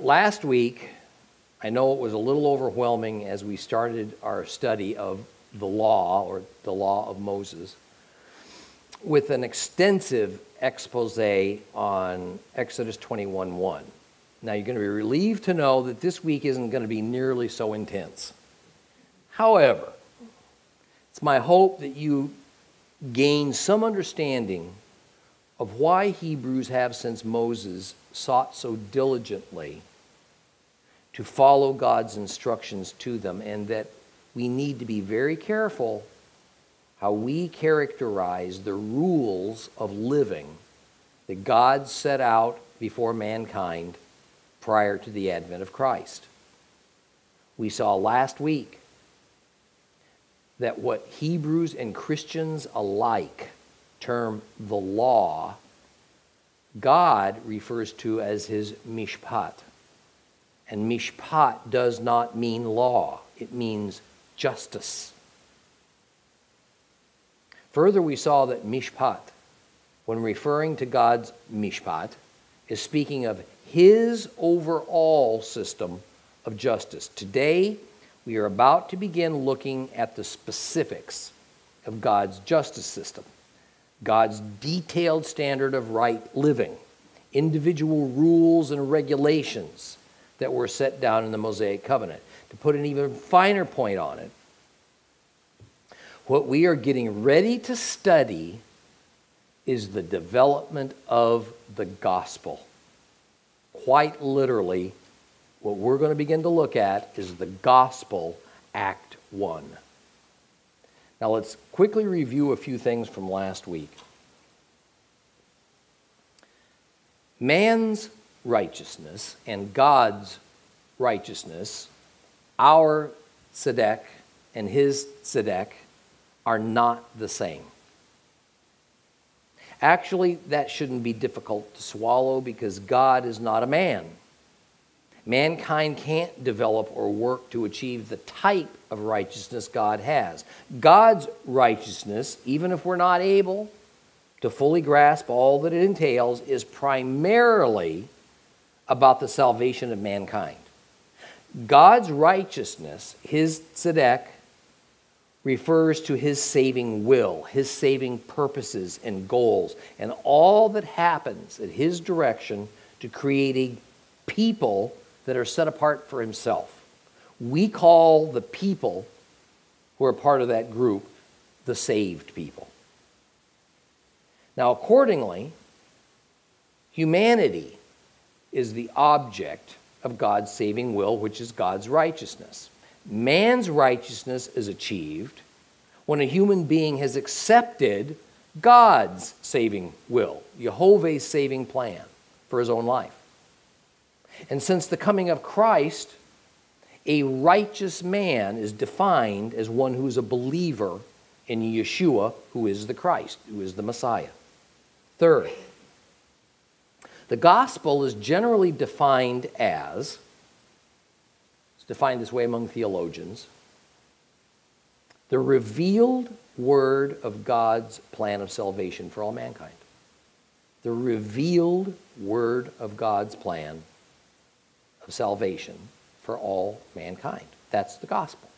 Last week, I know it was a little overwhelming as we started our study of the law, or the law of Moses, with an extensive expose on Exodus 21:1. Now, you're going to be relieved to know that this week isn't going to be nearly so intense. However, it's my hope that you gain some understanding of why Hebrews have, since Moses, sought so diligently to follow God's instructions to them, and that we need to be very careful how we characterize the rules of living that God set out before mankind prior to the advent of Christ. We saw last week that what Hebrews and Christians alike term the law, God refers to as his mishpat. And mishpat does not mean law, it means justice. Further, we saw that mishpat, when referring to God's mishpat, is speaking of his overall system of justice. Today, we are about to begin looking at the specifics of God's justice system, God's detailed standard of right living, individual rules and regulations that were set down in the Mosaic covenant. To put an even finer point on it, what we are getting ready to study is the development of the gospel. Quite literally, what we're going to begin to look at is the gospel, Act 1. Now let's quickly review a few things from last week. Man's righteousness and God's righteousness, our tzedek and his tzedek, are not the same. Actually, that shouldn't be difficult to swallow because God is not a man. Mankind can't develop or work to achieve the type of righteousness God has. God's righteousness, even if we're not able to fully grasp all that it entails, is primarily about the salvation of mankind. God's righteousness, his tzedek, refers to his saving will, his saving purposes and goals, and all that happens at his direction to create a people that are set apart for himself. We call the people who are part of that group the saved people. Now, accordingly, humanity is the object of God's saving will, which is God's righteousness. Man's righteousness is achieved when a human being has accepted God's saving will, Jehovah's saving plan for his own life. And since the coming of Christ, a righteous man is defined as one who is a believer in Yeshua, who is the Christ, who is the Messiah. Third, the gospel is generally defined as, it's defined this way among theologians, the revealed word of God's plan of salvation for all mankind. The revealed word of God's plan of salvation for all mankind. That's the gospel.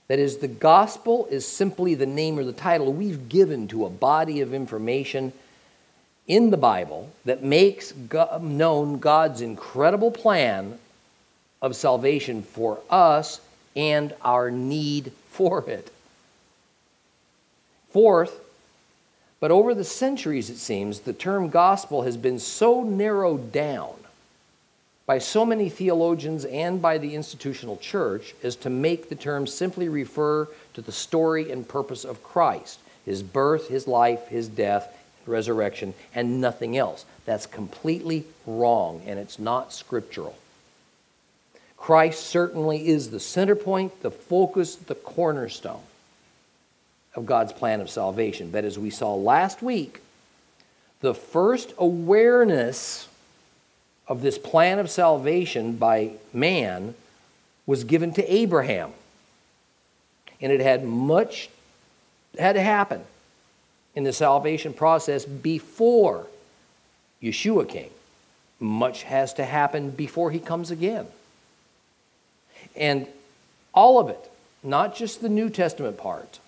That is, the gospel is simply the name or the title we've given to a body of information in the Bible that makes known God's incredible plan of salvation for us and our need for it. Fourth, but over the centuries, it seems, the term gospel has been so narrowed down by so many theologians and by the institutional church as to make the term simply refer to the story and purpose of Christ, his birth, his life, his death, resurrection, and nothing else. That's completely wrong, and it's not scriptural. Christ certainly is the center point, the focus, the cornerstone of God's plan of salvation. But as we saw last week, the first awareness of this plan of salvation by man was given to Abraham. And it had to happen in the salvation process before Yeshua came. much has to happen before he comes again. And all of it, not just the New Testament part,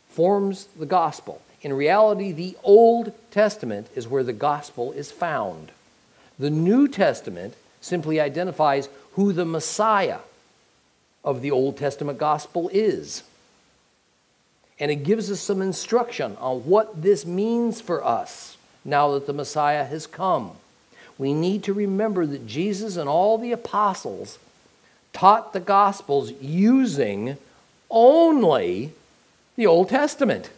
forms the gospel. In reality, the Old Testament is where the gospel is found. The New Testament simply identifies who the Messiah of the Old Testament gospel is. And it gives us some instruction on what this means for us now that the Messiah has come. We need to remember that Jesus and all the apostles taught the Gospels using only the Old Testament.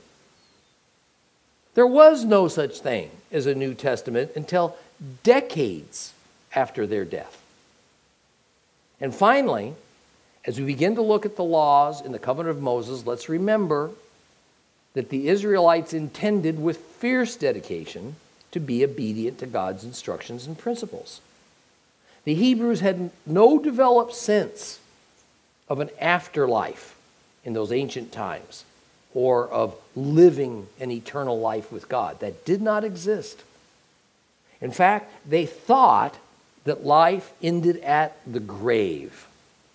There was no such thing as a New Testament until decades after their death. And finally, as we begin to look at the laws in the covenant of Moses, let's remember that the Israelites intended with fierce dedication to be obedient to God's instructions and principles. The Hebrews had no developed sense of an afterlife in those ancient times, or of living an eternal life with God. That did not exist. In fact, they thought that life ended at the grave,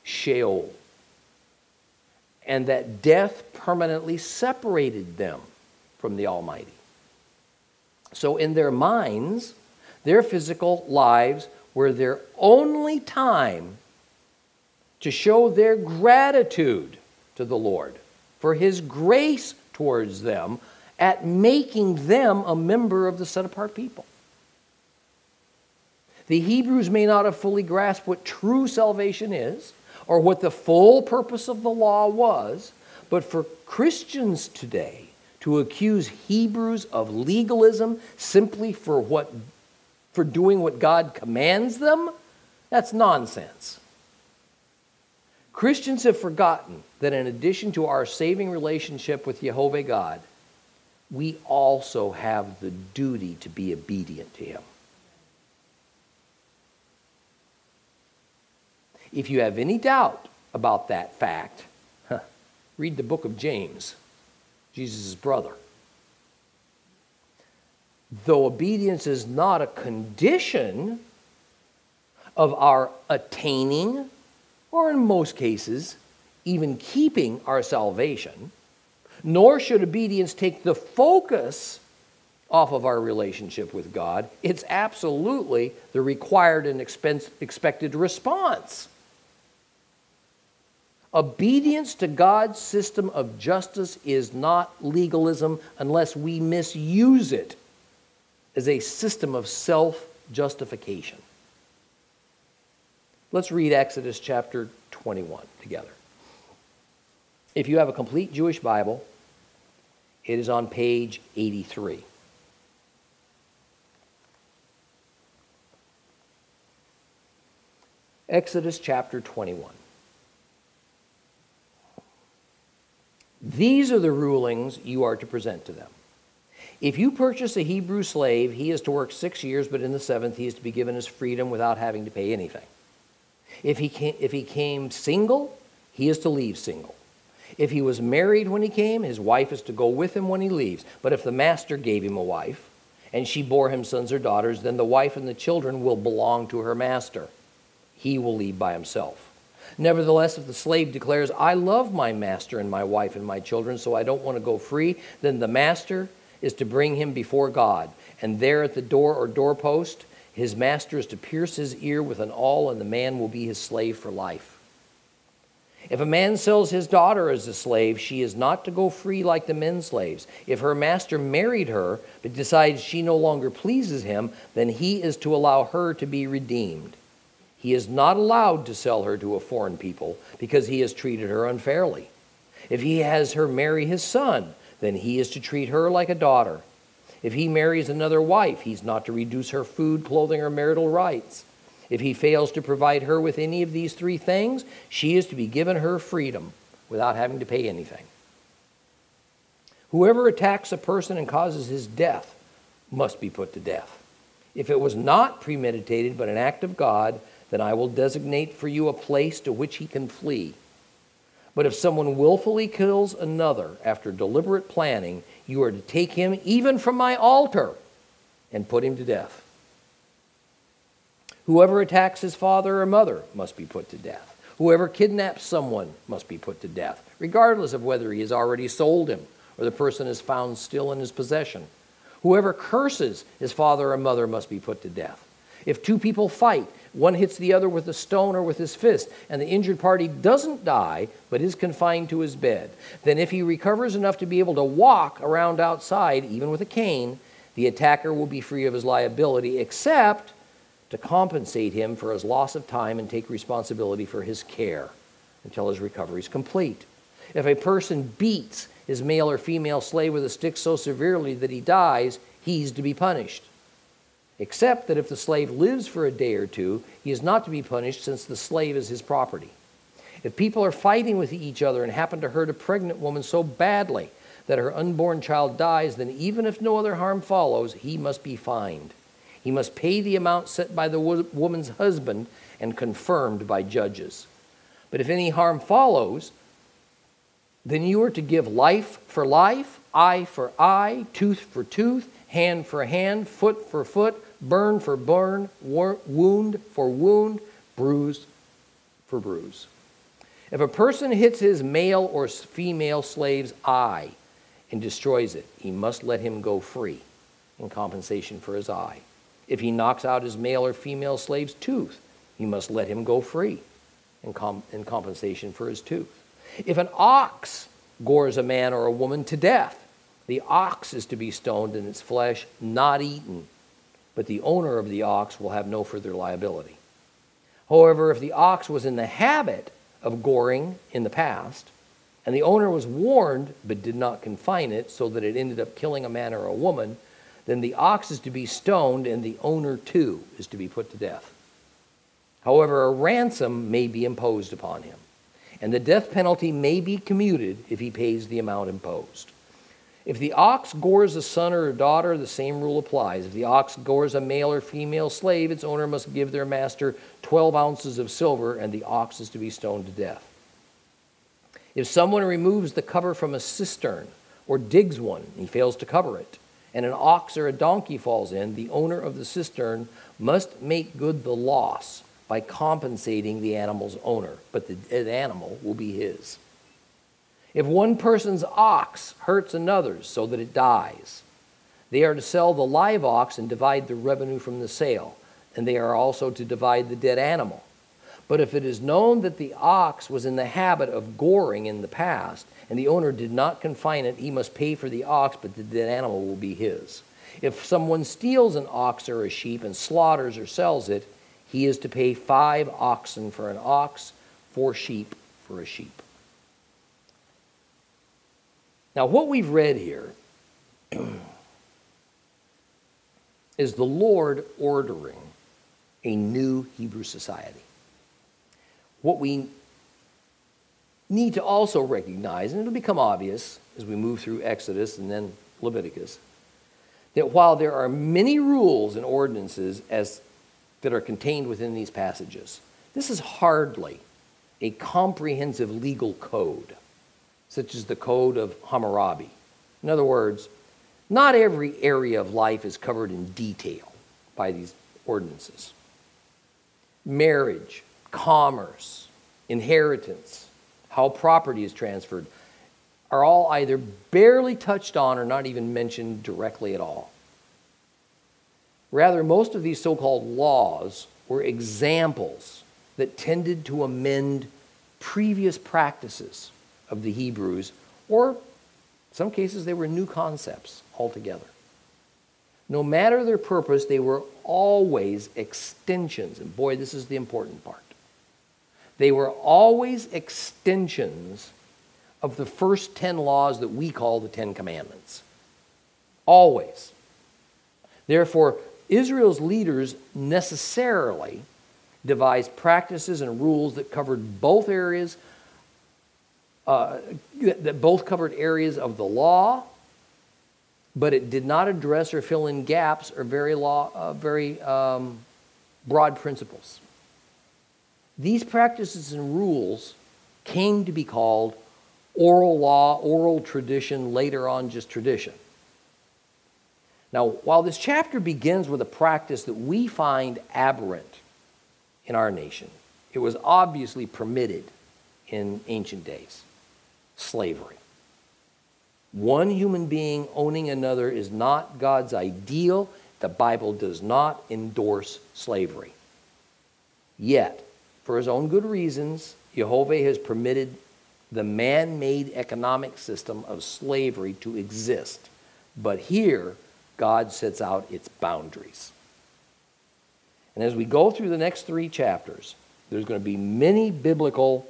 Sheol, and that death permanently separated them from the Almighty. So in their minds, their physical lives were their only time to show their gratitude to the Lord for his grace towards them at making them a member of the set-apart people. The Hebrews may not have fully grasped what true salvation is or what the full purpose of the law was, but for Christians today to accuse Hebrews of legalism simply for doing what God commands them, that's nonsense. Christians have forgotten that in addition to our saving relationship with Jehovah God, we also have the duty to be obedient to him. If you have any doubt about that fact, read the book of James, Jesus' brother. Though obedience is not a condition of our attaining, or in most cases, even keeping our salvation, nor should obedience take the focus off of our relationship with God, it's absolutely the required and expected response. Obedience to God's system of justice is not legalism unless we misuse it as a system of self-justification. Let's read Exodus chapter 21 together. If you have a complete Jewish Bible, it is on page 83. Exodus chapter 21. These are the rulings you are to present to them. If you purchase a Hebrew slave, he is to work 6 years, but in the seventh he is to be given his freedom without having to pay anything. If he came single, he is to leave single. If he was married when he came, his wife is to go with him when he leaves. But if the master gave him a wife, and she bore him sons or daughters, then the wife and the children will belong to her master. He will leave by himself. Nevertheless, if the slave declares, I love my master and my wife and my children, so I don't want to go free, then the master is to bring him before God. And there at the door or doorpost, his master is to pierce his ear with an awl, and the man will be his slave for life. If a man sells his daughter as a slave, she is not to go free like the men slaves. If her master married her, but decides she no longer pleases him, then he is to allow her to be redeemed. He is not allowed to sell her to a foreign people because he has treated her unfairly. If he has her marry his son, then he is to treat her like a daughter. If he marries another wife, he's not to reduce her food, clothing, or marital rights. If he fails to provide her with any of these three things, she is to be given her freedom without having to pay anything. Whoever attacks a person and causes his death must be put to death. If it was not premeditated but an act of God, then I will designate for you a place to which he can flee. But if someone willfully kills another after deliberate planning, you are to take him even from my altar and put him to death. Whoever attacks his father or mother must be put to death. Whoever kidnaps someone must be put to death, regardless of whether he has already sold him or the person is found still in his possession. Whoever curses his father or mother must be put to death. If two people fight, one hits the other with a stone or with his fist, and the injured party doesn't die, but is confined to his bed, then if he recovers enough to be able to walk around outside, even with a cane, the attacker will be free of his liability, except to compensate him for his loss of time and take responsibility for his care until his recovery is complete. If a person beats his male or female slave with a stick so severely that he dies, he's to be punished. Except that if the slave lives for a day or two, he is not to be punished, since the slave is his property. If people are fighting with each other and happen to hurt a pregnant woman so badly that her unborn child dies, then even if no other harm follows, he must be fined. He must pay the amount set by the woman's husband and confirmed by judges. But if any harm follows, then you are to give life for life, eye for eye, tooth for tooth, hand for hand, foot for foot, burn for burn, wound for wound, bruise for bruise. If a person hits his male or female slave's eye and destroys it, he must let him go free in compensation for his eye. If he knocks out his male or female slave's tooth, he must let him go free in compensation for his tooth. If an ox gores a man or a woman to death, the ox is to be stoned and its flesh not eaten, but the owner of the ox will have no further liability. However, if the ox was in the habit of goring in the past, and the owner was warned but did not confine it so that it ended up killing a man or a woman, then the ox is to be stoned and the owner too is to be put to death. However, a ransom may be imposed upon him, and the death penalty may be commuted if he pays the amount imposed. If the ox gores a son or a daughter, the same rule applies. If the ox gores a male or female slave, its owner must give their master 12 ounces of silver, and the ox is to be stoned to death. If someone removes the cover from a cistern or digs one, and he fails to cover it, and an ox or a donkey falls in, the owner of the cistern must make good the loss by compensating the animal's owner, but the dead animal will be his. If one person's ox hurts another's so that it dies, they are to sell the live ox and divide the revenue from the sale, and they are also to divide the dead animal. But if it is known that the ox was in the habit of goring in the past, and the owner did not confine it, he must pay for the ox, but the dead animal will be his. If someone steals an ox or a sheep and slaughters or sells it, he is to pay 5 oxen for an ox, 4 sheep for a sheep. Now, what we've read here is the Lord ordering a new Hebrew society. What we need to also recognize, and it'll become obvious as we move through Exodus and then Leviticus, that while there are many rules and ordinances that are contained within these passages, this is hardly a comprehensive legal code, such as the Code of Hammurabi. In other words, not every area of life is covered in detail by these ordinances. Marriage, commerce, inheritance, how property is transferred, are all either barely touched on or not even mentioned directly at all. Rather, most of these so-called laws were examples that tended to amend previous practices of the Hebrews, or in some cases they were new concepts altogether. No matter their purpose, they were always extensions, and boy, this is the important part. They were always extensions of the first 10 laws that we call the 10 Commandments. Always. Therefore, Israel's leaders necessarily devised practices and rules that covered both areas, that both covered areas of the law, but it did not address or fill in gaps or very broad principles. These practices and rules came to be called oral law, oral tradition, later on just tradition. Now, while this chapter begins with a practice that we find aberrant in our nation. It was obviously permitted in ancient days. Slavery. One human being owning another is not God's ideal. The Bible does not endorse slavery. Yet, for his own good reasons, Jehovah has permitted the man-made economic system of slavery to exist. But here, God sets out its boundaries. And as we go through the next 3 chapters, there's going to be many biblical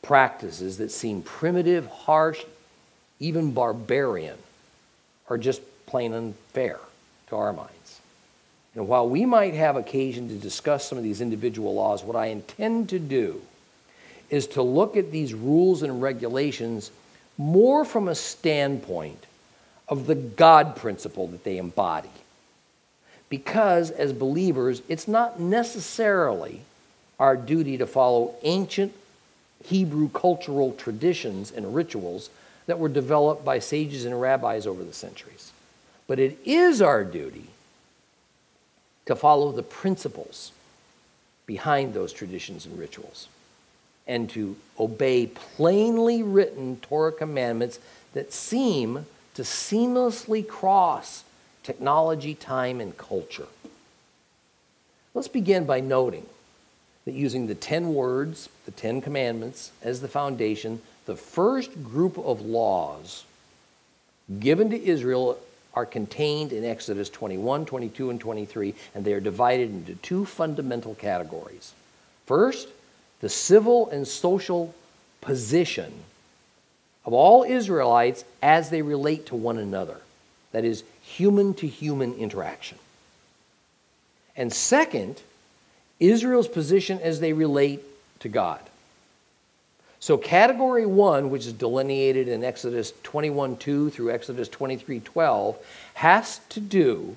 practices that seem primitive, harsh, even barbarian, or just plain unfair to our minds. And while we might have occasion to discuss some of these individual laws, what I intend to do is to look at these rules and regulations more from a standpoint of the God principle that they embody. Because as believers, it's not necessarily our duty to follow ancient Hebrew cultural traditions and rituals that were developed by sages and rabbis over the centuries. But it is our duty to follow the principles behind those traditions and rituals and to obey plainly written Torah commandments that seem to seamlessly cross technology, time, and culture. Let's begin by noting that using the 10 words, the 10 commandments, as the foundation, the first group of laws given to Israel are contained in Exodus 21, 22, and 23, and they are divided into 2 fundamental categories. First, the civil and social position of all Israelites as they relate to one another. That is, human-to-human interaction. And second, Israel's position as they relate to God. So category 1, which is delineated in Exodus 21:2 through Exodus 23:12, has to do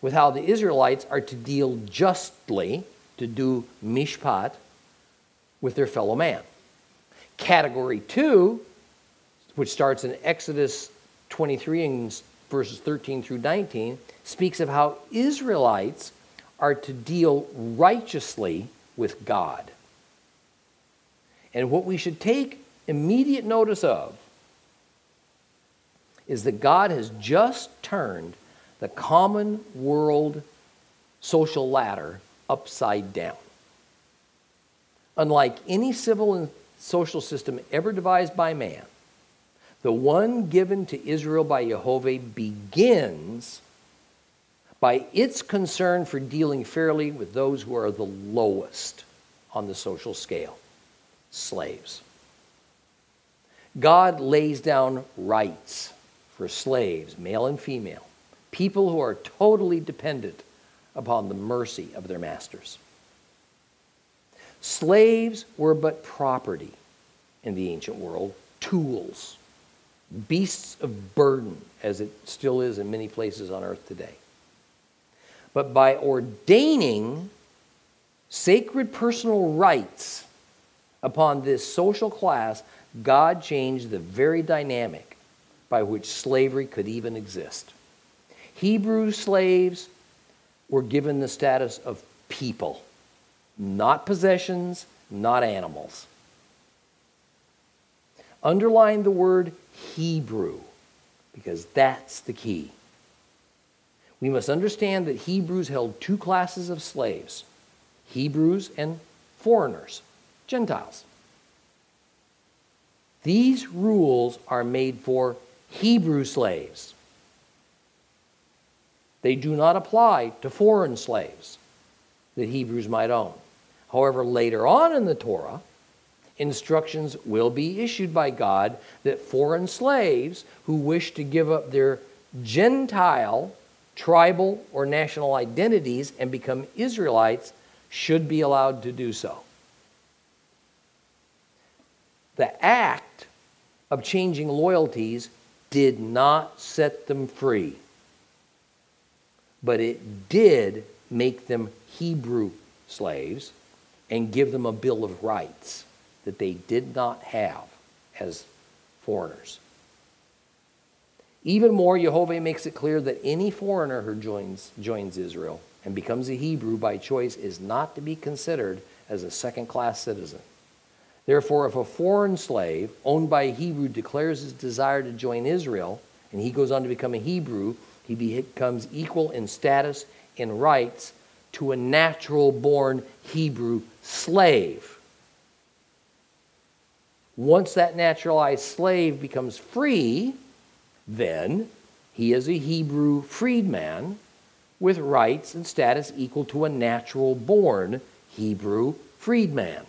with how the Israelites are to deal justly, to do mishpat, with their fellow man. Category 2, which starts in Exodus 23 and verses 13 through 19, speaks of how Israelites are to deal righteously with God. And what we should take immediate notice of is that God has just turned the common world social ladder upside down. Unlike any civil and social system ever devised by man, the one given to Israel by Jehovah begins by its concern for dealing fairly with those who are the lowest on the social scale, slaves. God lays down rights for slaves, male and female, people who are totally dependent upon the mercy of their masters. Slaves were but property in the ancient world, tools, beasts of burden, as it still is in many places on earth today. But by ordaining sacred personal rights upon this social class, God changed the very dynamic by which slavery could even exist. Hebrew slaves were given the status of people, not possessions, not animals. Underline the word Hebrew, because that's the key. We must understand that Hebrews held 2 classes of slaves, Hebrews and foreigners, Gentiles. These rules are made for Hebrew slaves. They do not apply to foreign slaves that Hebrews might own. However, later on in the Torah, instructions will be issued by God that foreign slaves who wish to give up their Gentile, tribal, or national identities and become Israelites should be allowed to do so. The act of changing loyalties did not set them free, but it did make them Hebrew slaves and give them a bill of rights that they did not have as foreigners. Even more, Jehovah makes it clear that any foreigner who joins Israel and becomes a Hebrew by choice is not to be considered as a second-class citizen. Therefore, if a foreign slave owned by a Hebrew declares his desire to join Israel, and he goes on to become a Hebrew, he becomes equal in status and rights to a natural-born Hebrew slave. Once that naturalized slave becomes free, then he is a Hebrew freedman with rights and status equal to a natural-born Hebrew freedman.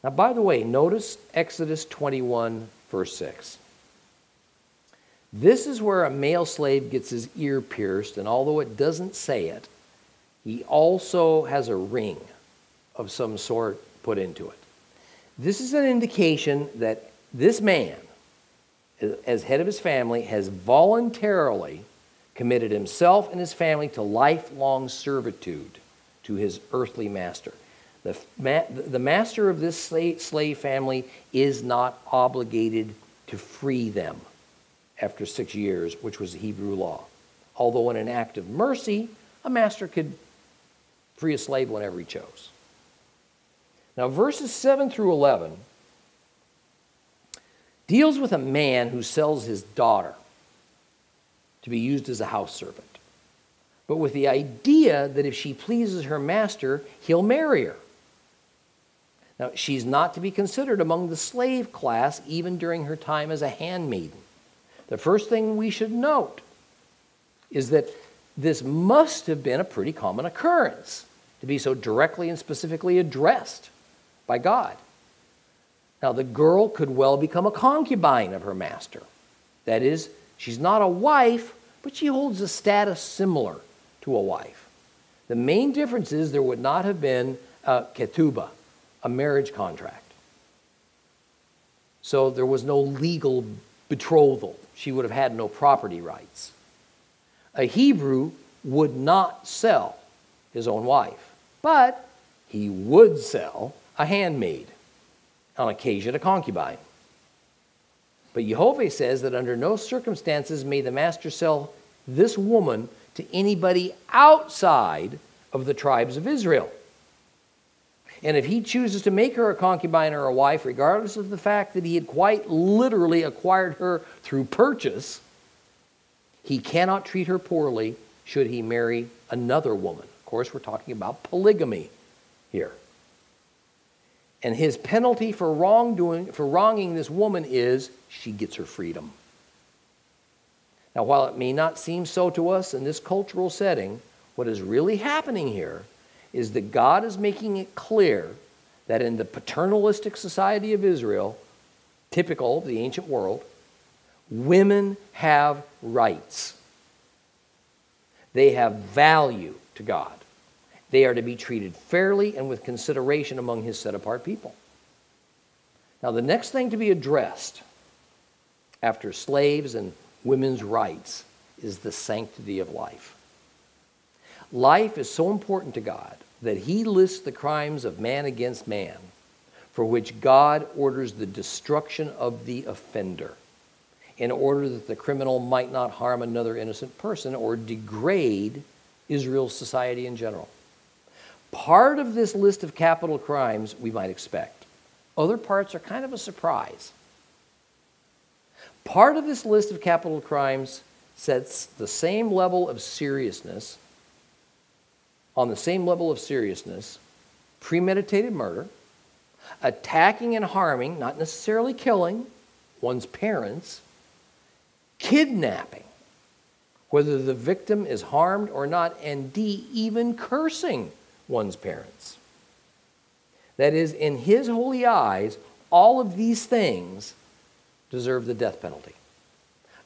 Now, by the way, notice Exodus 21, verse 6. This is where a male slave gets his ear pierced, and although it doesn't say it, he also has a ring of some sort put into it. This is an indication that this man, as head of his family, has voluntarily committed himself and his family to lifelong servitude to his earthly master. The master of this slave family is not obligated to free them after 6 years, which was the Hebrew law. Although in an act of mercy, a master could free a slave whenever he chose. Now, verses 7 through 11 deals with a man who sells his daughter to be used as a house servant, but with the idea that if she pleases her master, he'll marry her. Now, she's not to be considered among the slave class even during her time as a handmaiden. The first thing we should note is that this must have been a pretty common occurrence to be so directly and specifically addressed by God. Now, the girl could well become a concubine of her master. That is, she's not a wife, but she holds a status similar to a wife. The main difference is there would not have been a ketubah, a marriage contract. So there was no legal betrothal. She would have had no property rights. A Hebrew would not sell his own wife, but he would sell a handmaid, on occasion a concubine. But Yehovah says that under no circumstances may the master sell this woman to anybody outside of the tribes of Israel. And if he chooses to make her a concubine or a wife, regardless of the fact that he had quite literally acquired her through purchase, he cannot treat her poorly should he marry another woman. Of course, we're talking about polygamy here. And his penalty for wronging this woman is she gets her freedom. Now, while it may not seem so to us in this cultural setting, what is really happening here is that God is making it clear that in the paternalistic society of Israel, typical of the ancient world, women have rights. They have value to God. They are to be treated fairly and with consideration among his set-apart people. Now, the next thing to be addressed after slaves and women's rights is the sanctity of life. Life is so important to God that he lists the crimes of man against man for which God orders the destruction of the offender in order that the criminal might not harm another innocent person or degrade Israel's society in general. Part of this list of capital crimes we might expect. Other parts are kind of a surprise. Part of this list of capital crimes sets the same level of seriousness, premeditated murder, attacking and harming, not necessarily killing, one's parents, kidnapping, whether the victim is harmed or not, and D, even cursing one's parents. That is, in his holy eyes, all of these things deserve the death penalty.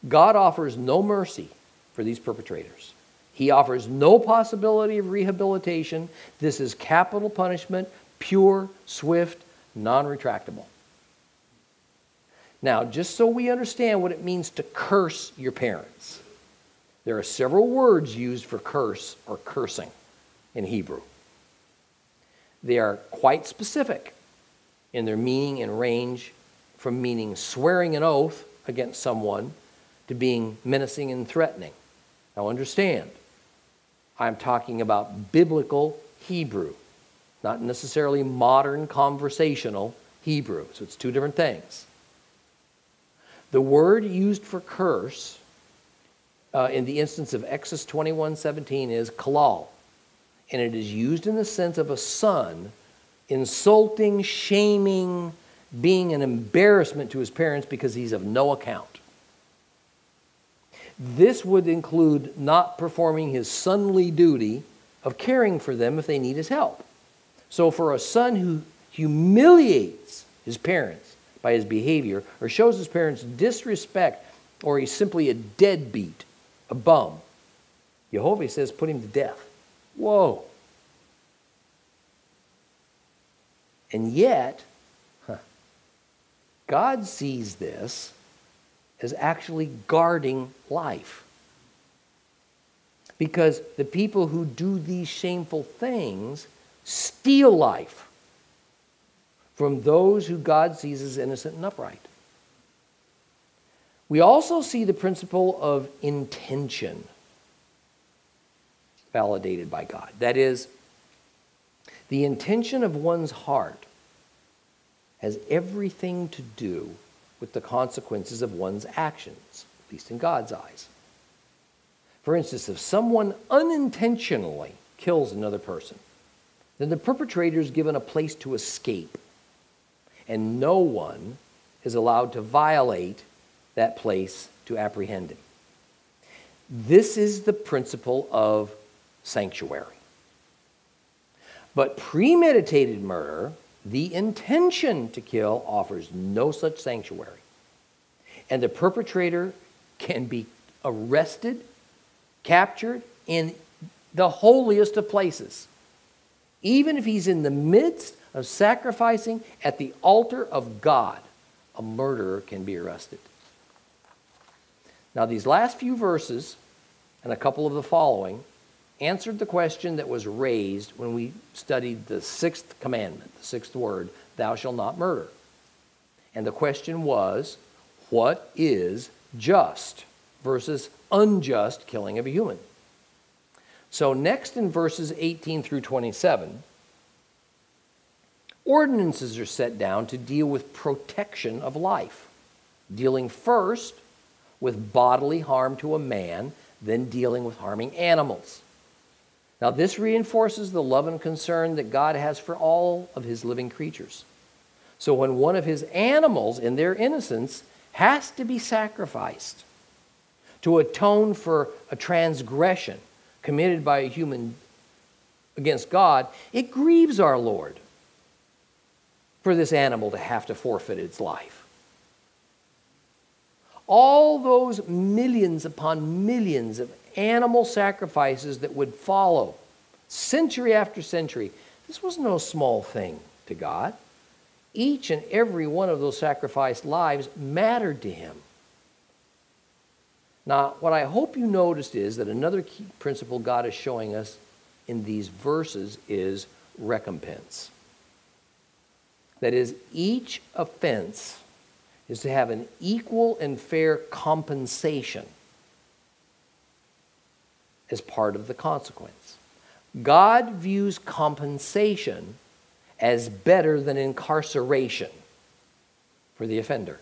God offers no mercy for these perpetrators. He offers no possibility of rehabilitation. This is capital punishment, pure, swift, non-retractable. Now, just so we understand what it means to curse your parents, there are several words used for curse or cursing in Hebrew. They are quite specific in their meaning and range from meaning swearing an oath against someone to being menacing and threatening. Now understand, I'm talking about biblical Hebrew. not necessarily modern conversational Hebrew. So it's two different things. The word used for curse in the instance of Exodus 21:17 is kalal. And it is used in the sense of a son insulting, shaming, being an embarrassment to his parents because he's of no account. This would include not performing his sonly duty of caring for them if they need his help. So for a son who humiliates his parents by his behavior or shows his parents disrespect, or he's simply a deadbeat, a bum, Jehovah says put him to death. Whoa. And yet, God sees this as actually guarding life. Because the people who do these shameful things steal life from those who God sees as innocent and upright. We also see the principle of intention validated by God. That is, the intention of one's heart has everything to do with the consequences of one's actions, at least in God's eyes. For instance, if someone unintentionally kills another person, then the perpetrator is given a place to escape, and no one is allowed to violate that place to apprehend him. This is the principle of sanctuary. But premeditated murder, the intention to kill, offers no such sanctuary. And the perpetrator can be arrested, captured in the holiest of places. Even if he's in the midst of sacrificing at the altar of God, a murderer can be arrested. Now, these last few verses, and a couple of the following, answered the question that was raised when we studied the sixth commandment, the sixth word, thou shalt not murder. And the question was, what is just versus unjust killing of a human? So next in verses 18 through 27, ordinances are set down to deal with protection of life, dealing first with bodily harm to a man, then dealing with harming animals. Now, this reinforces the love and concern that God has for all of his living creatures. So when one of his animals, in their innocence, has to be sacrificed to atone for a transgression committed by a human against God, it grieves our Lord for this animal to have to forfeit its life. All those millions upon millions of animal sacrifices that would follow century after century, this was no small thing to God. Each and every one of those sacrificed lives mattered to him. Now, what I hope you noticed is that another key principle God is showing us in these verses is recompense. That is, each offense is to have an equal and fair compensation as part of the consequence. God views compensation as better than incarceration for the offender.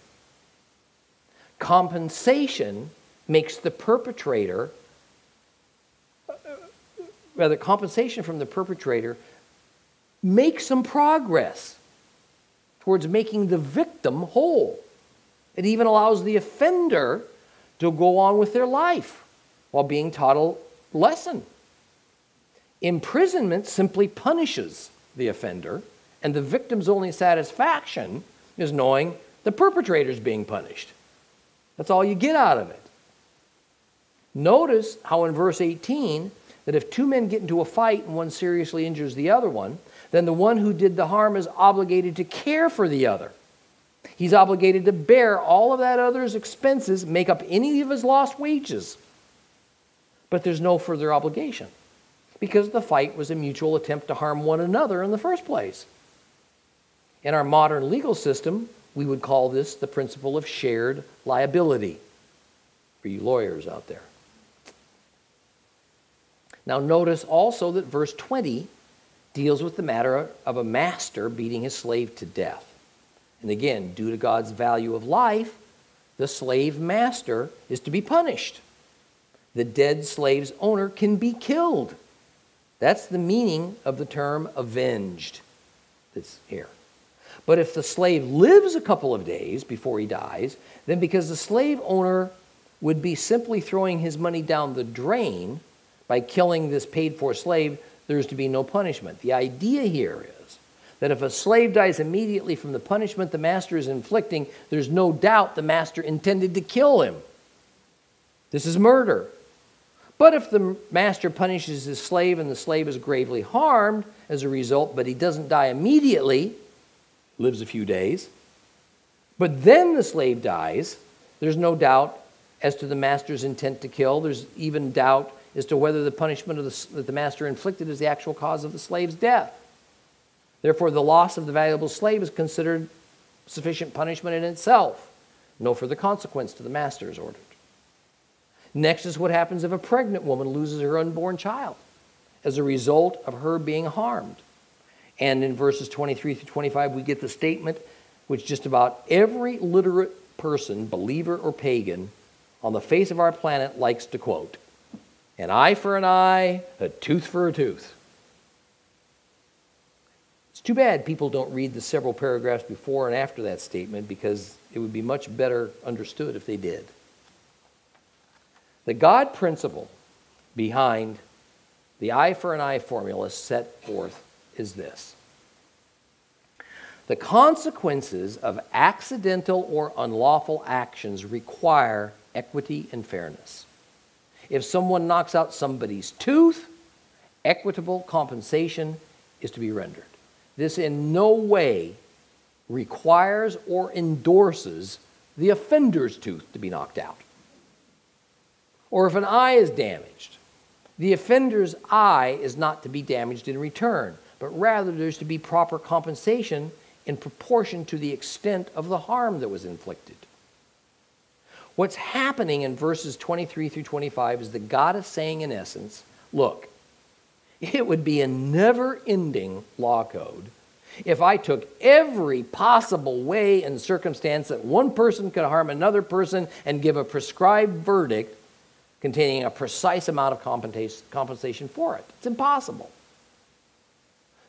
Compensation makes the perpetrator, compensation from the perpetrator makes some progress towards making the victim whole. It even allows the offender to go on with their life while being taught a lesson. Imprisonment simply punishes the offender, and the victim's only satisfaction is knowing the perpetrator's being punished. That's all you get out of it. Notice how in verse 18, that if two men get into a fight and one seriously injures the other one, then the one who did the harm is obligated to care for the other. He's obligated to bear all of that other's expenses, make up any of his lost wages. But there's no further obligation, because the fight was a mutual attempt to harm one another in the first place. In our modern legal system, we would call this the principle of shared liability, for you lawyers out there. Now notice also that verse 20 deals with the matter of a master beating his slave to death. And again, due to God's value of life, the slave master is to be punished. The dead slave's owner can be killed. That's the meaning of the term avenged that's here. But if the slave lives a couple of days before he dies, then because the slave owner would be simply throwing his money down the drain by killing this paid-for slave, there's to be no punishment. The idea here is that if a slave dies immediately from the punishment the master is inflicting, there's no doubt the master intended to kill him. This is murder. But if the master punishes his slave and the slave is gravely harmed as a result, but he doesn't die immediately, lives a few days, but then the slave dies, there's no doubt as to the master's intent to kill. There's even doubt as to whether the punishment that the master inflicted is the actual cause of the slave's death. Therefore, the loss of the valuable slave is considered sufficient punishment in itself. No further consequence to the master is ordered. Next is what happens if a pregnant woman loses her unborn child as a result of her being harmed. And in verses 23 through 25, we get the statement which just about every literate person, believer or pagan, on the face of our planet likes to quote. An eye for an eye, a tooth for a tooth. It's too bad people don't read the several paragraphs before and after that statement, because it would be much better understood if they did. The God principle behind the eye for an eye formula set forth is this. The consequences of accidental or unlawful actions require equity and fairness. If someone knocks out somebody's tooth, equitable compensation is to be rendered. This in no way requires or endorses the offender's tooth to be knocked out. Or if an eye is damaged, the offender's eye is not to be damaged in return, but rather there's to be proper compensation in proportion to the extent of the harm that was inflicted. What's happening in verses 23 through 25 is that God is saying, in essence, look, it would be a never-ending law code if I took every possible way and circumstance that one person could harm another person and give a prescribed verdict containing a precise amount of compensation for it. It's impossible.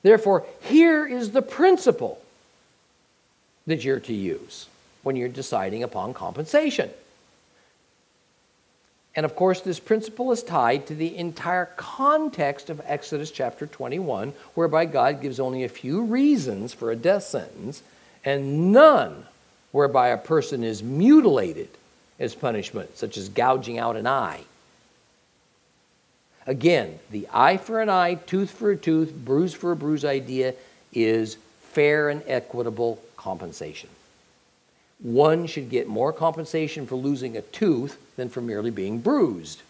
Therefore, here is the principle that you're to use when you're deciding upon compensation. And of course, this principle is tied to the entire context of Exodus chapter 21, whereby God gives only a few reasons for a death sentence and none whereby a person is mutilated as punishment, such as gouging out an eye. Again, the eye for an eye, tooth for a tooth, bruise for a bruise idea is fair and equitable compensation. One should get more compensation for losing a tooth than for merely being bruised.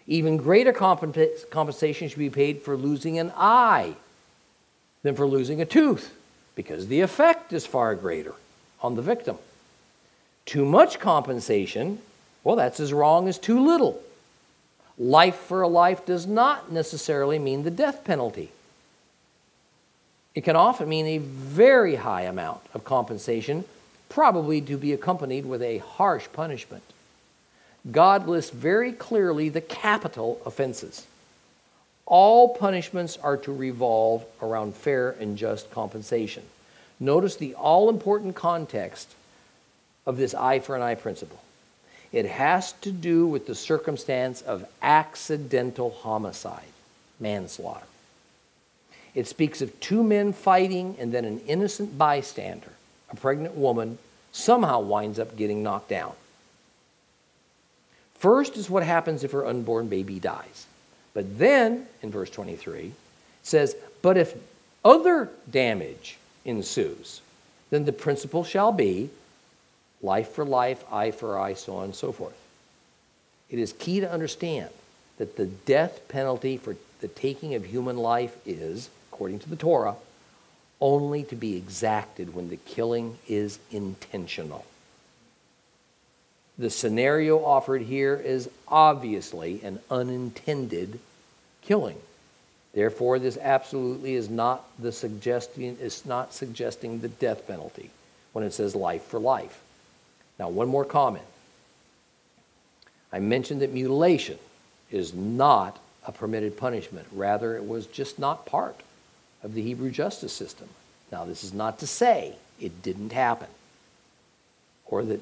Even greater compensation should be paid for losing an eye than for losing a tooth, because the effect is far greater on the victim. Too much compensation, well, that's as wrong as too little. Life for a life does not necessarily mean the death penalty. It can often mean a very high amount of compensation, probably to be accompanied with a harsh punishment. God lists very clearly the capital offenses. All punishments are to revolve around fair and just compensation. Notice the all-important context of this eye for an eye principle. It has to do with the circumstance of accidental homicide, manslaughter. It speaks of two men fighting and then an innocent bystander, a pregnant woman, somehow winds up getting knocked down. First is what happens if her unborn baby dies. But then, in verse 23, it says, but if other damage ensues, then the principle shall be life for life, eye for eye, so on and so forth. It is key to understand that the death penalty for the taking of human life is, according to the Torah, only to be exacted when the killing is intentional. The scenario offered here is obviously an unintended killing. Therefore, this absolutely is not suggesting the death penalty when it says life for life. Now, one more comment. I mentioned that mutilation is not a permitted punishment. Rather, it was just not part of the Hebrew justice system. Now, this is not to say it didn't happen, or that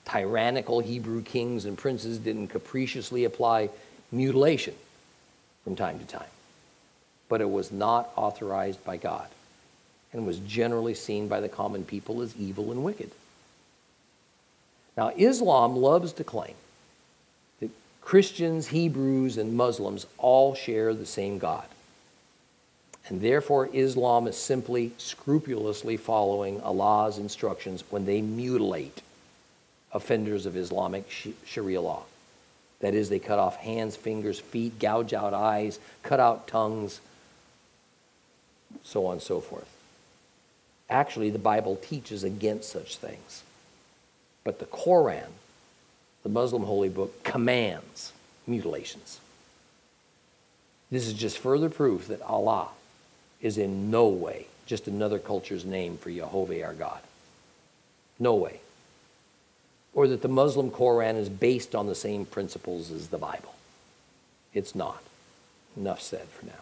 tyrannical Hebrew kings and princes didn't capriciously apply mutilation from time to time. But it was not authorized by God and was generally seen by the common people as evil and wicked. Now, Islam loves to claim that Christians, Hebrews, and Muslims all share the same God. And therefore, Islam is simply scrupulously following Allah's instructions when they mutilate offenders of Islamic Sharia law. That is, they cut off hands, fingers, feet, gouge out eyes, cut out tongues, so on and so forth. Actually, the Bible teaches against such things. But the Quran, the Muslim holy book, commands mutilations. This is just further proof that Allah is in no way just another culture's name for Jehovah our God. No way. Or that the Muslim Quran is based on the same principles as the Bible. It's not. Enough said for now.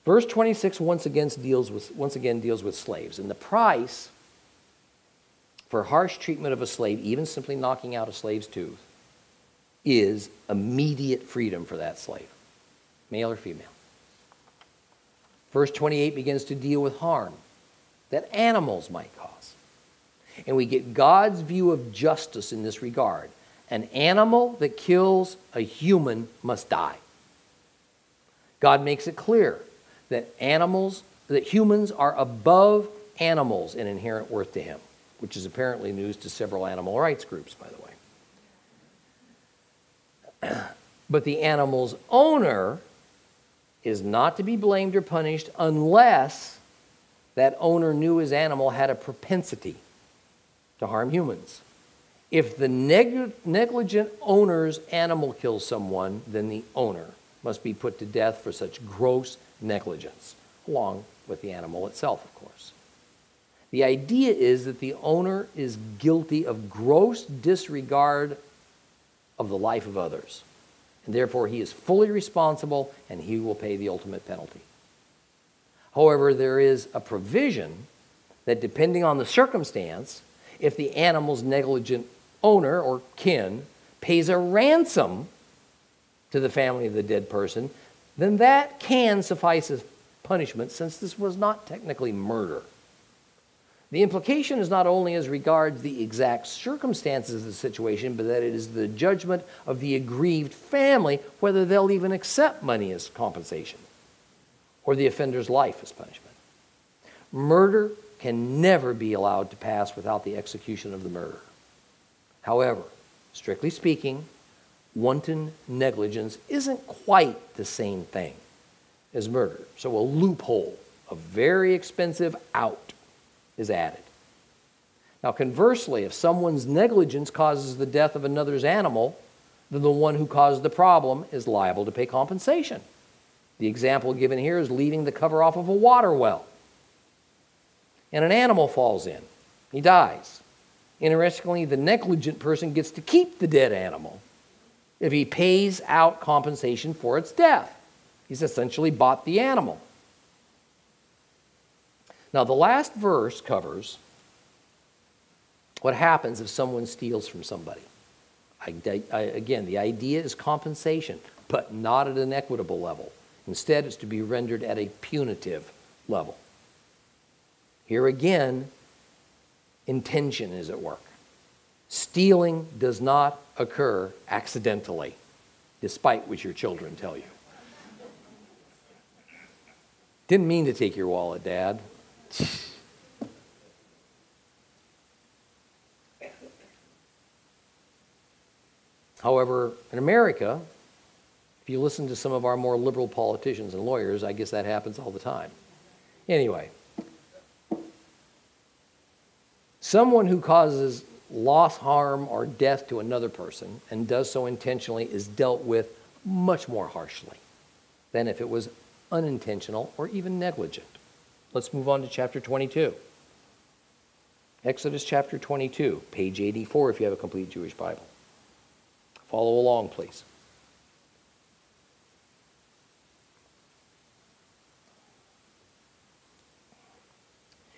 Verse 26 once again deals with slaves. And the price for harsh treatment of a slave, even simply knocking out a slave's tooth, is immediate freedom for that slave, male or female. Verse 28 begins to deal with harm that animals might cause. And we get God's view of justice in this regard. An animal that kills a human must die. God makes it clear that humans are above animals in inherent worth to him, which is apparently news to several animal rights groups, by the way. But the animal's owner is not to be blamed or punished unless that owner knew his animal had a propensity to harm humans. If the negligent owner's animal kills someone, then the owner must be put to death for such gross negligence, along with the animal itself, of course. The idea is that the owner is guilty of gross disregard of the life of others, and therefore he is fully responsible and he will pay the ultimate penalty. However, there is a provision that depending on the circumstance, if the animal's negligent owner or kin pays a ransom to the family of the dead person, then that can suffice as punishment since this was not technically murder. The implication is not only as regards the exact circumstances of the situation, but that it is the judgment of the aggrieved family whether they'll even accept money as compensation or the offender's life as punishment. Murder can never be allowed to pass without the execution of the murderer. However, strictly speaking, wanton negligence isn't quite the same thing as murder. So a loophole, a very expensive out, is added. Now, conversely, if someone's negligence causes the death of another's animal, then the one who caused the problem is liable to pay compensation. The example given here is leaving the cover off of a water well, and an animal falls in. He dies. Interestingly, the negligent person gets to keep the dead animal if he pays out compensation for its death. He's essentially bought the animal. Now, the last verse covers what happens if someone steals from somebody. Again, the idea is compensation, but not at an equitable level. Instead, it's to be rendered at a punitive level. Here again, intention is at work. Stealing does not occur accidentally, despite what your children tell you. Didn't mean to take your wallet, Dad. However, in America, if you listen to some of our more liberal politicians and lawyers, I guess that happens all the time. Anyway, someone who causes loss, harm, or death to another person and does so intentionally is dealt with much more harshly. than if it was unintentional or even negligent. Let's move on to chapter 22. Exodus chapter 22, page 84 if you have a complete Jewish Bible. Follow along, please.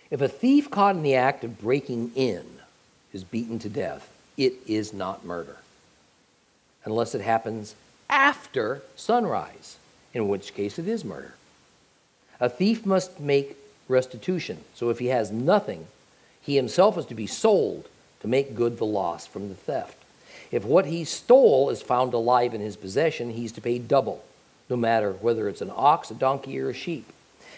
If a thief caught in the act of breaking in is beaten to death, it is not murder, unless it happens after sunrise, in which case it is murder. A thief must make restitution, so if he has nothing, he himself is to be sold to make good the loss from the theft. If what he stole is found alive in his possession, he's to pay double, no matter whether it's an ox, a donkey, or a sheep.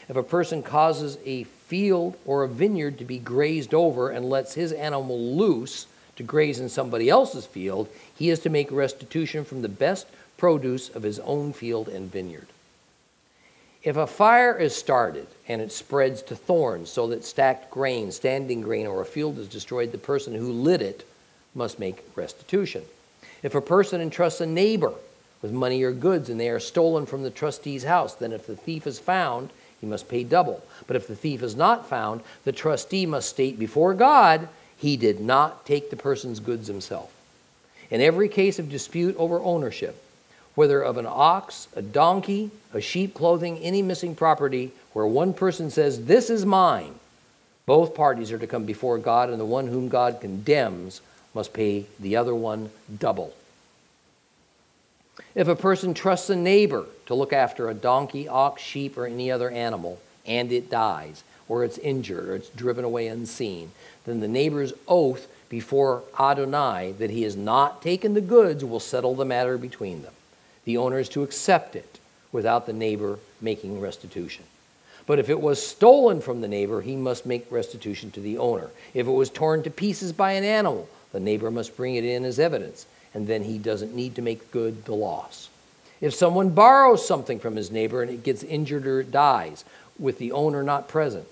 If a person causes a field or a vineyard to be grazed over and lets his animal loose to graze in somebody else's field, he is to make restitution from the best produce of his own field and vineyard. If a fire is started and it spreads to thorns so that stacked grain, standing grain, or a field is destroyed, the person who lit it must make restitution. If a person entrusts a neighbor with money or goods and they are stolen from the trustee's house, then if the thief is found, he must pay double. But if the thief is not found, the trustee must state before God he did not take the person's goods himself. In every case of dispute over ownership, whether of an ox, a donkey, a sheep, clothing, any missing property, where one person says, "This is mine," both parties are to come before God, and the one whom God condemns must pay the other one double. If a person trusts a neighbor to look after a donkey, ox, sheep, or any other animal, and it dies, or it's injured, or it's driven away unseen, then the neighbor's oath before Adonai that he has not taken the goods will settle the matter between them. The owner is to accept it without the neighbor making restitution. But if it was stolen from the neighbor, he must make restitution to the owner. If it was torn to pieces by an animal, the neighbor must bring it in as evidence, and then he doesn't need to make good the loss. If someone borrows something from his neighbor and it gets injured or it dies, with the owner not present,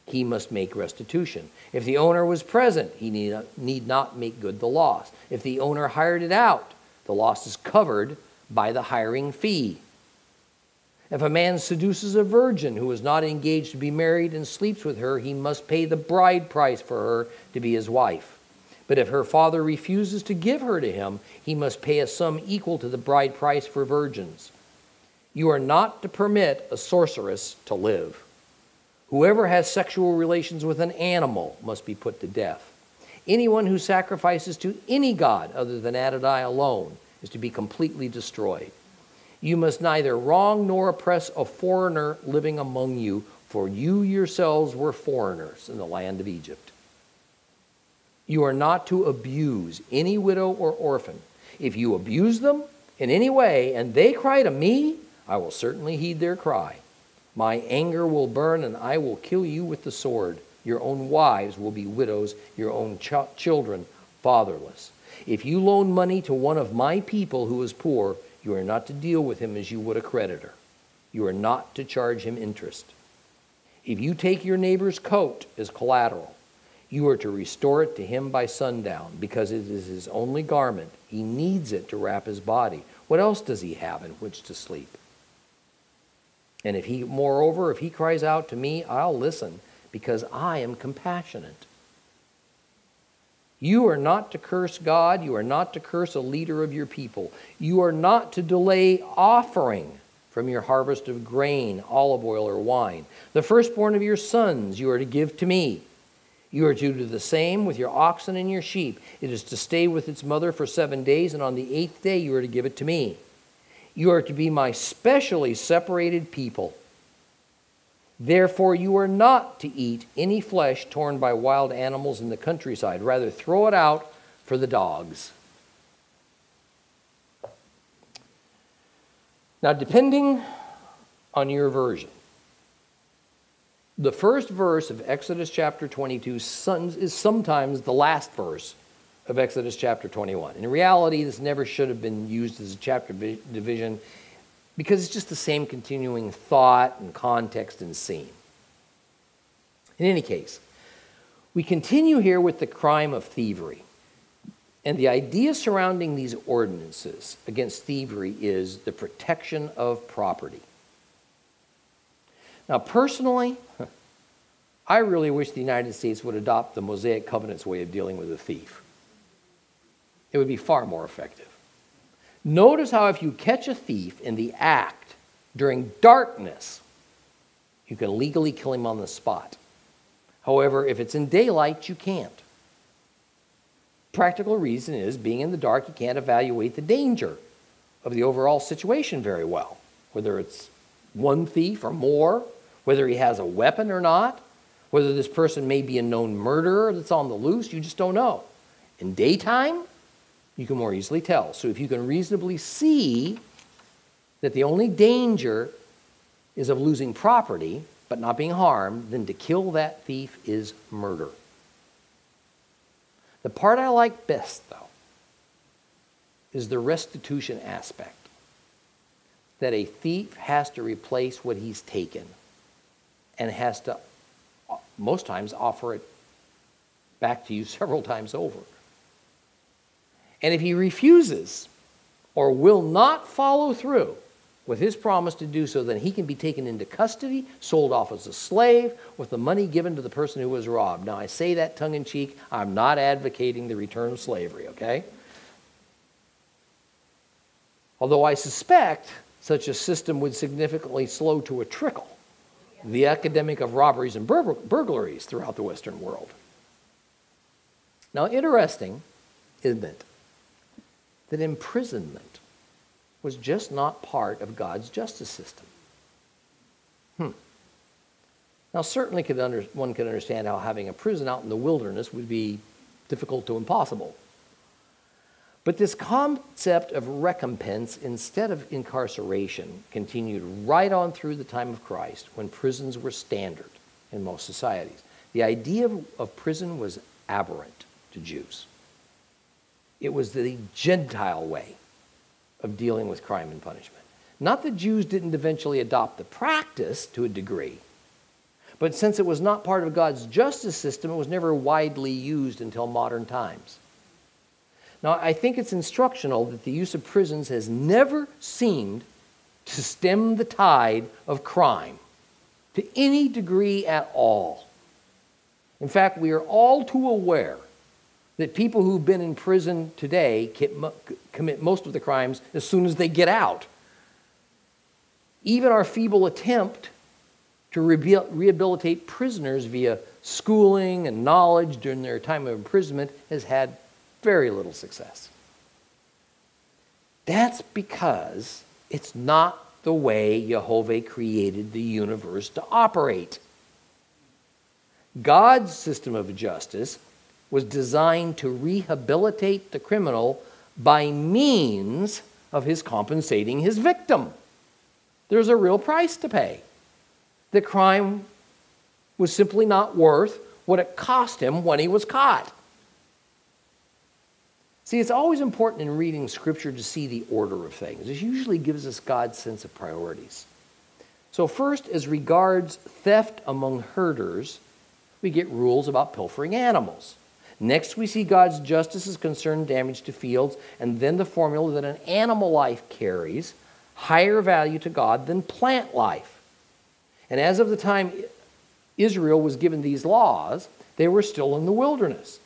he must make restitution. If the owner was present, he need not make good the loss. If the owner hired it out, the loss is covered by the hiring fee. If a man seduces a virgin who is not engaged to be married and sleeps with her, he must pay the bride price for her to be his wife. But if her father refuses to give her to him, he must pay a sum equal to the bride price for virgins. You are not to permit a sorceress to live. Whoever has sexual relations with an animal must be put to death. Anyone who sacrifices to any god other than Adonai alone is to be completely destroyed. You must neither wrong nor oppress a foreigner living among you, for you yourselves were foreigners in the land of Egypt. You are not to abuse any widow or orphan. If you abuse them in any way and they cry to me, I will certainly heed their cry. My anger will burn and I will kill you with the sword. Your own wives will be widows, your own children fatherless. If you loan money to one of my people who is poor, you are not to deal with him as you would a creditor. You are not to charge him interest. If you take your neighbor's coat as collateral, you are to restore it to him by sundown, because it is his only garment. He needs it to wrap his body. What else does he have in which to sleep? And if he cries out to me, I'll listen, because I am compassionate. You are not to curse God. You are not to curse a leader of your people. You are not to delay offering from your harvest of grain, olive oil, or wine. The firstborn of your sons you are to give to me. You are to do the same with your oxen and your sheep. It is to stay with its mother for 7 days, and on the 8th day you are to give it to me. You are to be my specially separated people. Therefore you are not to eat any flesh torn by wild animals in the countryside. Rather, throw it out for the dogs. Now, depending on your version, the first verse of Exodus chapter 22 is sometimes the last verse of Exodus chapter 21. In reality, this never should have been used as a chapter division because it's just the same continuing thought and context and scene. In any case, we continue here with the crime of thievery. And the idea surrounding these ordinances against thievery is the protection of property. Now, personally, I really wish the United States would adopt the Mosaic Covenant's way of dealing with a thief. It would be far more effective. Notice how if you catch a thief in the act during darkness, you can legally kill him on the spot. However, if it's in daylight, you can't. Practical reason is, being in the dark, you can't evaluate the danger of the overall situation very well, whether it's one thief or more, whether he has a weapon or not, whether this person may be a known murderer that's on the loose, you just don't know. In daytime, you can more easily tell. So if you can reasonably see that the only danger is of losing property but not being harmed, then to kill that thief is murder. The part I like best, though, is the restitution aspect. That a thief has to replace what he's taken and has to, most times, offer it back to you several times over. And if he refuses or will not follow through with his promise to do so, then he can be taken into custody, sold off as a slave, with the money given to the person who was robbed. Now, I say that tongue-in-cheek. I'm not advocating the return of slavery, okay? Although I suspect such a system would significantly slow to a trickle the epidemic of robberies and burglaries throughout the Western world. Now, interesting, isn't it, that imprisonment was just not part of God's justice system. Now, certainly one could understand how having a prison out in the wilderness would be difficult to impossible. But this concept of recompense instead of incarceration continued right on through the time of Christ, when prisons were standard in most societies. The idea of prison was aberrant to Jews. It was the Gentile way of dealing with crime and punishment. Not that Jews didn't eventually adopt the practice to a degree, but since it was not part of God's justice system, it was never widely used until modern times. Now, I think it's instructional that the use of prisons has never seemed to stem the tide of crime to any degree at all. In fact, we are all too aware that people who've been in prison today commit most of the crimes as soon as they get out. Even our feeble attempt to rehabilitate prisoners via schooling and knowledge during their time of imprisonment has had very little success. That's because it's not the way Jehovah created the universe to operate. God's system of justice was designed to rehabilitate the criminal by means of his compensating his victim. There's a real price to pay. The crime was simply not worth what it cost him when he was caught. See, it's always important in reading Scripture to see the order of things. It usually gives us God's sense of priorities. So first, as regards theft among herders, we get rules about pilfering animals. Next, we see God's justice as concerned damage to fields, and then the formula that an animal life carries higher value to God than plant life. And as of the time Israel was given these laws, they were still in the wilderness.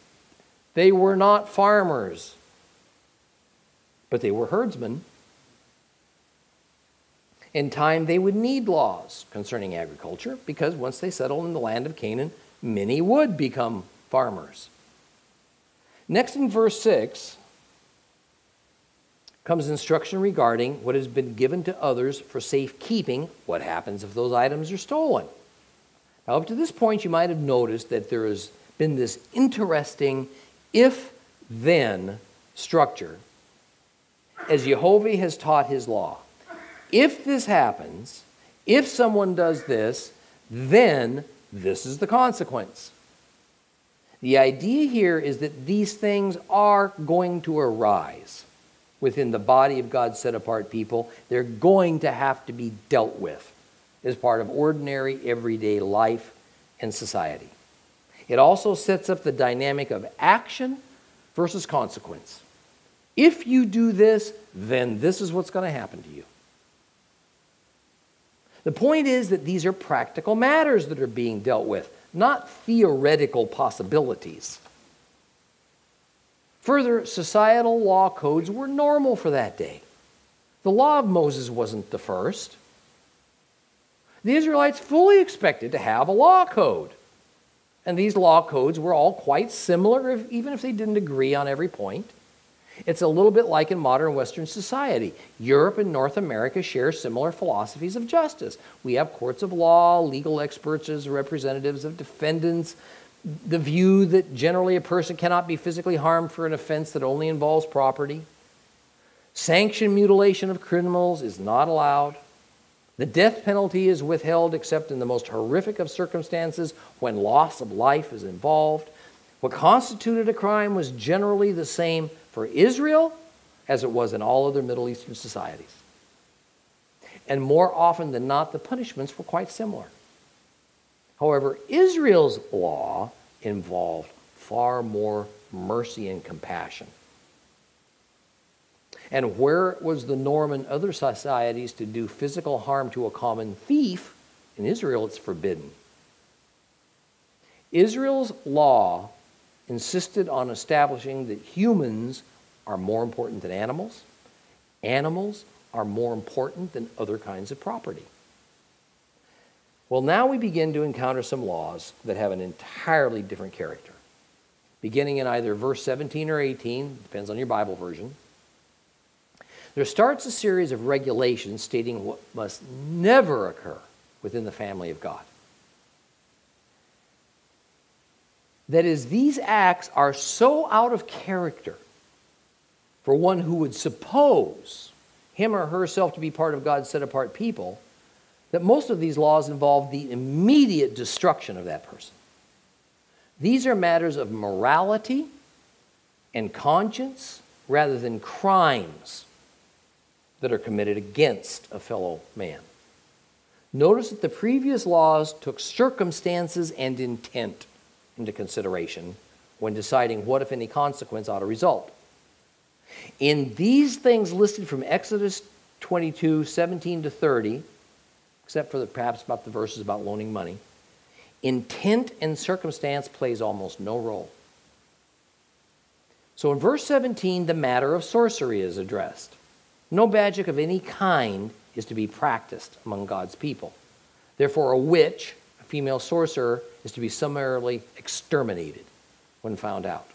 They were not farmers, but they were herdsmen. In time, they would need laws concerning agriculture, because once they settled in the land of Canaan, many would become farmers. Next, in verse 6, comes instruction regarding what has been given to others for safekeeping. What happens if those items are stolen? Now, up to this point, you might have noticed that there has been this interesting if-then structure as Jehovah has taught his law. If this happens, if someone does this, then this is the consequence. The idea here is that these things are going to arise within the body of God's set-apart people. They're going to have to be dealt with as part of ordinary, everyday life and society. It also sets up the dynamic of action versus consequence. If you do this, then this is what's going to happen to you. The point is that these are practical matters that are being dealt with, not theoretical possibilities. Further, societal law codes were normal for that day. The law of Moses wasn't the first. The Israelites fully expected to have a law code. And these law codes were all quite similar, even if they didn't agree on every point. It's a little bit like in modern Western society. Europe and North America share similar philosophies of justice. We have courts of law, legal experts as representatives of defendants, the view that generally a person cannot be physically harmed for an offense that only involves property. Sanctioned mutilation of criminals is not allowed. The death penalty is withheld except in the most horrific of circumstances when loss of life is involved. What constituted a crime was generally the same for Israel as it was in all other Middle Eastern societies. And more often than not, the punishments were quite similar. However, Israel's law involved far more mercy and compassion. And where it was the norm in other societies to do physical harm to a common thief, in Israel it's forbidden. Israel's law insisted on establishing that humans are more important than animals. Animals are more important than other kinds of property. Well, now we begin to encounter some laws that have an entirely different character. Beginning in either verse 17 or 18, depends on your Bible version, there starts a series of regulations stating what must never occur within the family of God. That is, these acts are so out of character for one who would suppose him or herself to be part of God's set-apart people, that most of these laws involve the immediate destruction of that person. These are matters of morality and conscience rather than crimes that are committed against a fellow man. Notice that the previous laws took circumstances and intent into consideration when deciding what, if any, consequence ought to result. In these things listed from Exodus 22, 17 to 30, except for perhaps about the verses about loaning money, intent and circumstance plays almost no role. So in verse 17, the matter of sorcery is addressed. No magic of any kind is to be practiced among God's people. Therefore, a witch, a female sorcerer, is to be summarily exterminated when found out.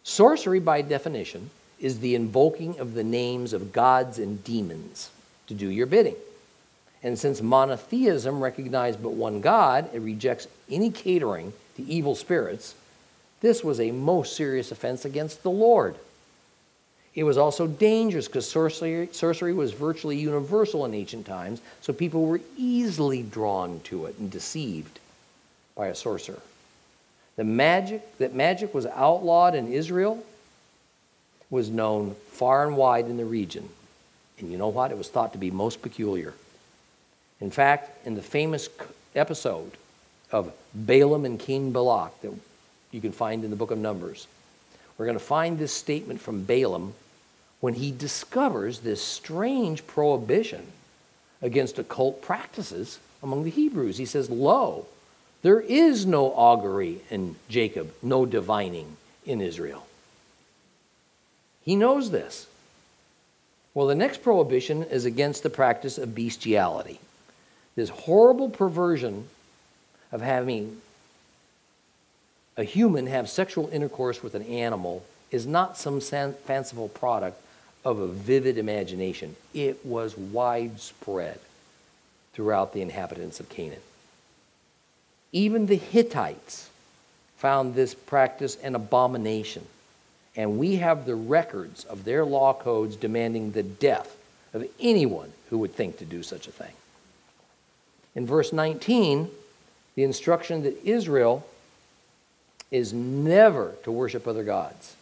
Sorcery, by definition, is the invoking of the names of gods and demons to do your bidding. And since monotheism recognized but one God, it rejects any catering to evil spirits, this was a most serious offense against the Lord. It was also dangerous because sorcery was virtually universal in ancient times, so people were easily drawn to it and deceived by a sorcerer. That magic was outlawed in Israel was known far and wide in the region. And you know what? It was thought to be most peculiar. In fact, in the famous episode of Balaam and King Balak that you can find in the book of Numbers, we're going to find this statement from Balaam when he discovers this strange prohibition against occult practices among the Hebrews. He says, "Lo, there is no augury in Jacob, no divining in Israel." He knows this. Well, the next prohibition is against the practice of bestiality. This horrible perversion of having a human have sexual intercourse with an animal is not some fanciful product of a vivid imagination. It was widespread throughout the inhabitants of Canaan. Even the Hittites found this practice an abomination, and we have the records of their law codes demanding the death of anyone who would think to do such a thing. In verse 19, the instruction that Israel is never to worship other gods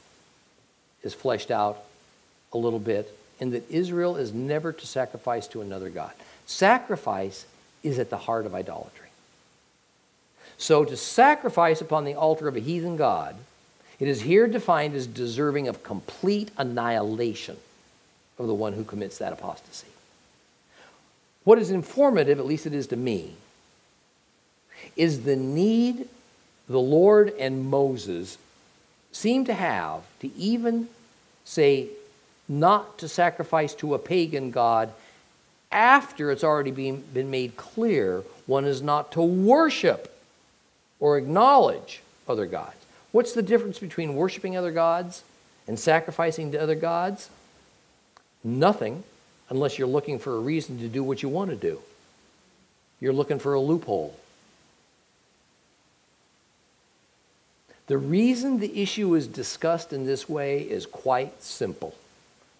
is fleshed out a little bit, in that Israel is never to sacrifice to another god. Sacrifice is at the heart of idolatry. So to sacrifice upon the altar of a heathen god It is here defined as deserving of complete annihilation of the one who commits that apostasy. What is informative, at least it is to me, is the need the Lord and Moses seem to have to even say not to sacrifice to a pagan god after it's already been made clear one is not to worship or acknowledge other gods. What's the difference between worshiping other gods and sacrificing to other gods? Nothing, unless you're looking for a reason to do what you want to do. You're looking for a loophole. The reason the issue is discussed in this way is quite simple.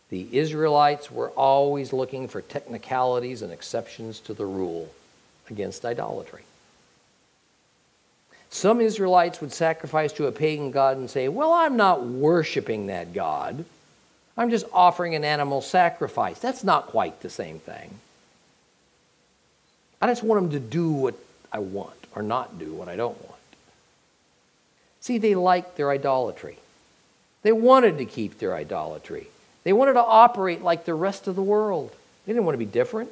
The Israelites were always looking for technicalities and exceptions to the rule against idolatry. Some Israelites would sacrifice to a pagan god and say, well, I'm not worshiping that god. I'm just offering an animal sacrifice. That's not quite the same thing. I just want them to do what I want or not do what I don't want. See, they liked their idolatry. They wanted to keep their idolatry. They wanted to operate like the rest of the world. They didn't want to be different.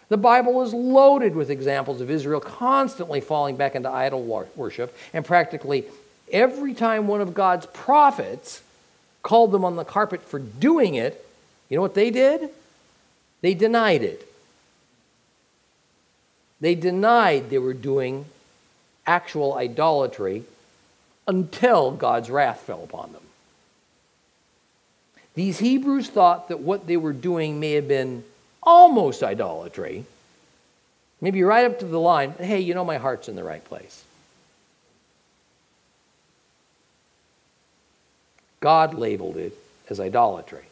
The Bible is loaded with examples of Israel constantly falling back into idol worship, and practically every time one of God's prophets called them on the carpet for doing it, you know what they did? They denied it. They denied they were doing actual idolatry until God's wrath fell upon them. These Hebrews thought that what they were doing may have been almost idolatry, maybe right up to the line, hey, you know, my heart's in the right place. God labeled it as idolatry,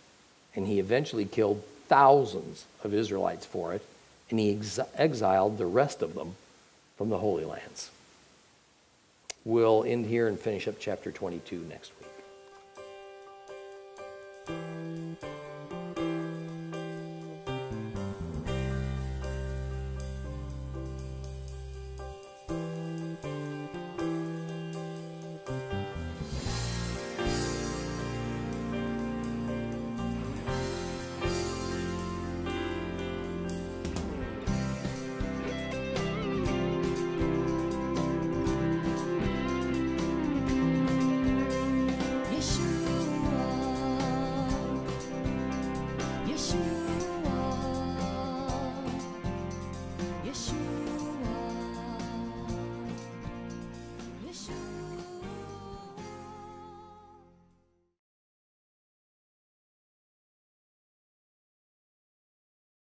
and he eventually killed thousands of Israelites for it, and he exiled the rest of them from the Holy Lands. We'll end here and finish up chapter 22 next week.